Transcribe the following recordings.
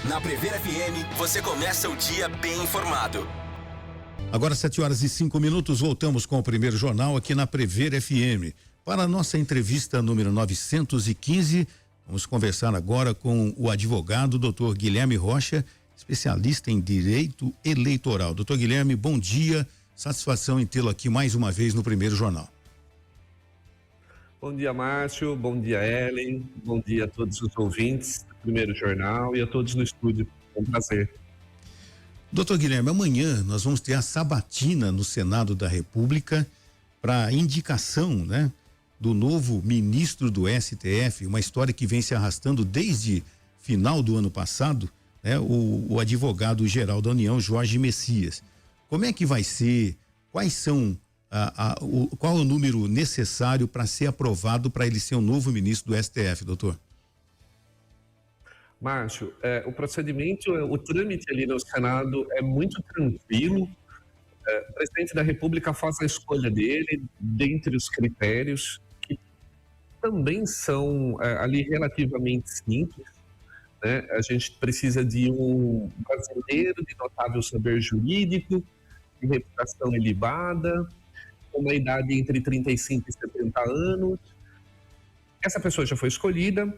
Na Prever FM, você começa o dia bem informado. Agora 7h05, voltamos com o primeiro jornal aqui na Prever FM. Para a nossa entrevista número 915, vamos conversar agora com o advogado Dr. Guilherme Rocha, especialista em direito eleitoral. Dr. Guilherme, bom dia, satisfação em tê-lo aqui mais uma vez no primeiro jornal. Bom dia, Márcio, bom dia, Ellen, bom dia a todos os ouvintes do primeiro jornal e a todos no estúdio, é um prazer. Doutor Guilherme, amanhã nós vamos ter a sabatina no Senado da República para indicação, né, do novo ministro do STF, uma história que vem se arrastando desde final do ano passado, né, o advogado-geral da União, Jorge Messias. Como é que vai ser? Quais são qual é o número necessário para ser aprovado para ele ser o novo ministro do STF, doutor? Márcio, o procedimento, o trâmite ali no Senado é muito tranquilo. O presidente da República faz a escolha dele, dentre os critérios, que também são ali relativamente simples, né? A gente precisa de um brasileiro de notável saber jurídico, de reputação ilibada, uma idade entre 35 e 70 anos. Essa pessoa já foi escolhida,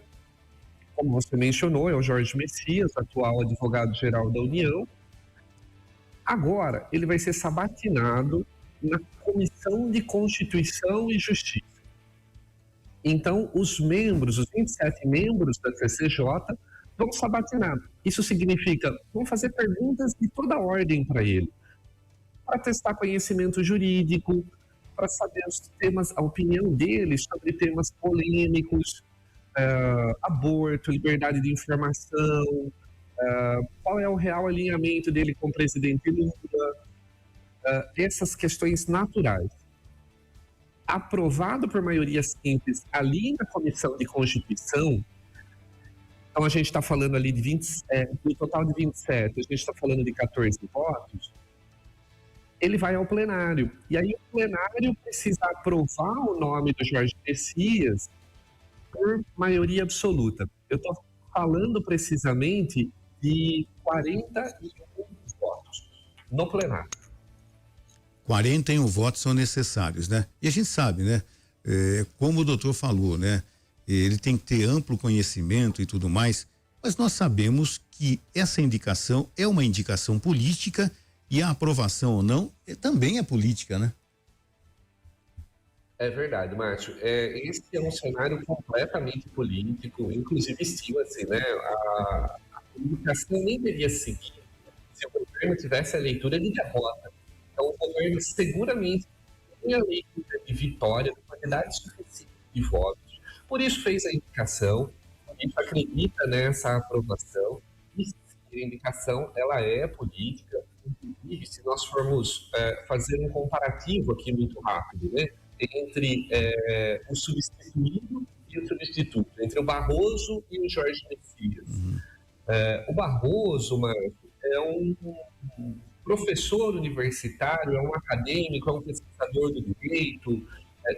como você mencionou, é o Jorge Messias, atual advogado-geral da União. Agora, ele vai ser sabatinado na Comissão de Constituição e Justiça. Então, os 27 membros da CCJ vão sabatinar. Isso significa, vão fazer perguntas de toda ordem para ele, para testar conhecimento jurídico, para saber os temas, a opinião dele sobre temas polêmicos, aborto, liberdade de informação, qual é o real alinhamento dele com o presidente Lula, essas questões naturais. Aprovado por maioria simples ali na Comissão de Constituição, então a gente está falando ali de do total de 27, a gente está falando de 14 votos, ele vai ao plenário. E aí o plenário precisa aprovar o nome do Jorge Messias por maioria absoluta. Eu estou falando precisamente de 41 votos no plenário. 41 votos são necessários, né? E a gente sabe, né? Como o doutor falou, né? Ele tem que ter amplo conhecimento e tudo mais, mas nós sabemos que essa indicação é uma indicação política e a aprovação ou não também é política, né? É verdade, Márcio. Esse é um cenário completamente político, inclusive estima-se, né? A comunicação nem deveria seguir se o governo tivesse a leitura de derrota. Então, o governo seguramente tem a leitura de vitória, de quantidade suficiente de votos. Por isso fez a indicação, a gente acredita nessa aprovação, e a indicação, ela é política. Inclusive, se nós formos fazer um comparativo aqui muito rápido, né, entre o substituído e o substituto, entre o Barroso e o Jorge Messias. O Barroso, Marcos, é um professor universitário, é um acadêmico, é um pesquisador do direito.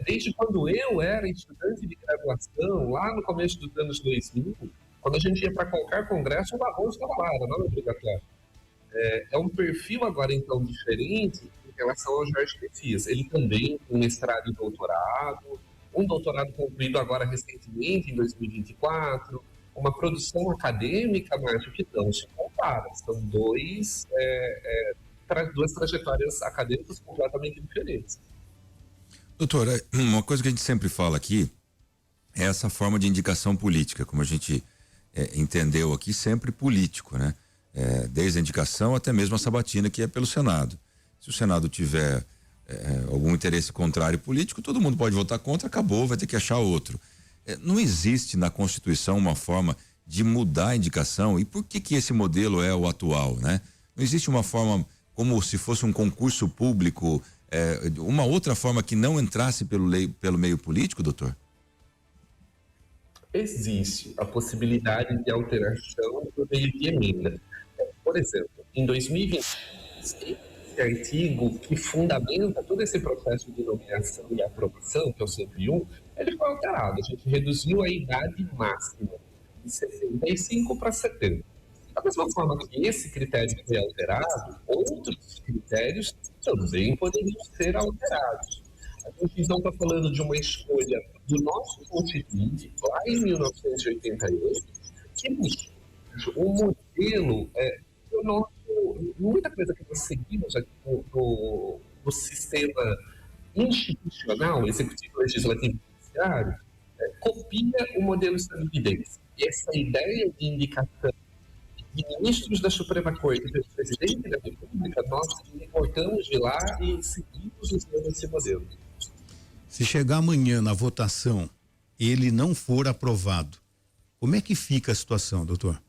Desde quando eu era estudante de graduação, lá no começo dos anos 2000, quando a gente ia para qualquer congresso, o Barroso estava lá, era não obrigatório. É um perfil agora, então, diferente em relação ao Jorge Messias. Ele também tem mestrado e doutorado, um doutorado concluído agora recentemente, em 2024, uma produção acadêmica, Márcio, que não se compara. São duas trajetórias acadêmicas completamente diferentes. Doutora, uma coisa que a gente sempre fala aqui é essa forma de indicação política, como a gente entendeu aqui, sempre político, né? Desde a indicação até mesmo a sabatina, que é pelo Senado. Se o Senado tiver algum interesse contrário político, todo mundo pode votar contra, acabou, vai ter que achar outro. Não existe na Constituição uma forma de mudar a indicação, e por que esse modelo é o atual, né? Não existe uma forma como se fosse um concurso público, uma outra forma que não entrasse pelo meio político, doutor? Existe a possibilidade de alteração por meio de emenda. Por exemplo, em 2020, esse artigo que fundamenta todo esse processo de nomeação e aprovação, que é o 101, ele foi alterado. A gente reduziu a idade máxima de 65 para 70. Da mesma forma que esse critério foi alterado, outros critérios também poderiam ser alterados. A gente então está falando de uma escolha do nosso constituinte, lá em 1988, que buscou um modelo, muita coisa que nós seguimos aqui no sistema institucional, executivo, legislativo e judiciário, copia o modelo estadunidense. E essa ideia de indicação de ministros da Suprema Corte pelo presidente da República, nós importamos de lá e seguimos usando esse modelo. Se chegar amanhã na votação, ele não for aprovado, como é que fica a situação, doutor?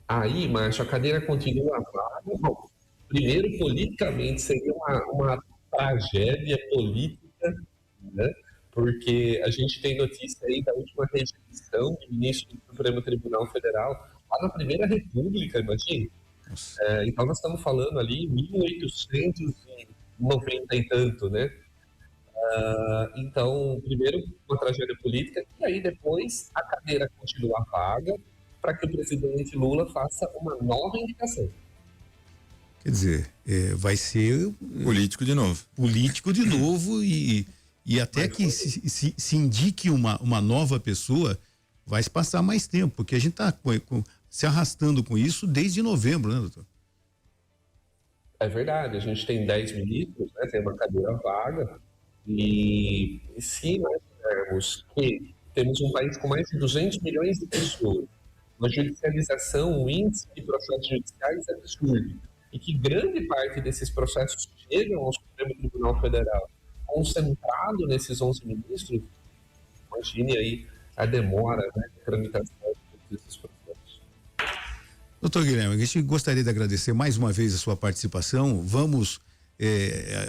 Aí, Márcio, a cadeira continua vaga. Bom, primeiro, politicamente, seria uma tragédia política, né? Porque a gente tem notícia aí da última rejeição de ministro do Supremo Tribunal Federal lá na Primeira República, imagina. Então, nós estamos falando ali em 1890 e tanto, né? Então, primeiro, uma tragédia política, e aí depois a cadeira continua vaga para que o presidente Lula faça uma nova indicação. Quer dizer, vai ser político de novo. Político de novo e até que se indique uma nova pessoa, vai se passar mais tempo, porque a gente está se arrastando com isso desde novembro, né, doutor? É verdade, a gente tem 10 ministros, né, tem uma cadeira vaga, e se nós tivermos que temos um país com mais de 200 milhões de pessoas, uma judicialização, um índice de processos judiciais absurdo, e que grande parte desses processos chegam ao Supremo Tribunal Federal, concentrado nesses 11 ministros, imagine aí a demora, né, de tramitação desses processos. Doutor Guilherme, a gente gostaria de agradecer mais uma vez a sua participação. Vamos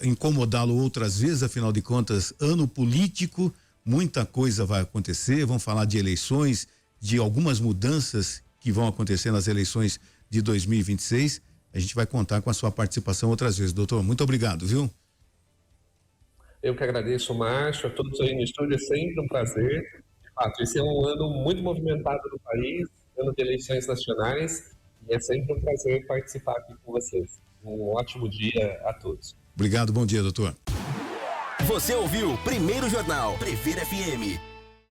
incomodá-lo outras vezes, afinal de contas, ano político, muita coisa vai acontecer, vamos falar de eleições, de algumas mudanças que vão acontecer nas eleições de 2026. A gente vai contar com a sua participação outras vezes. Doutor, muito obrigado, viu? Eu que agradeço, Márcio, a todos aí no estúdio, é sempre um prazer. De fato, esse é um ano muito movimentado no país, ano de eleições nacionais, e é sempre um prazer participar aqui com vocês. Um ótimo dia a todos. Obrigado, bom dia, doutor. Você ouviu Primeiro Jornal Previr FM.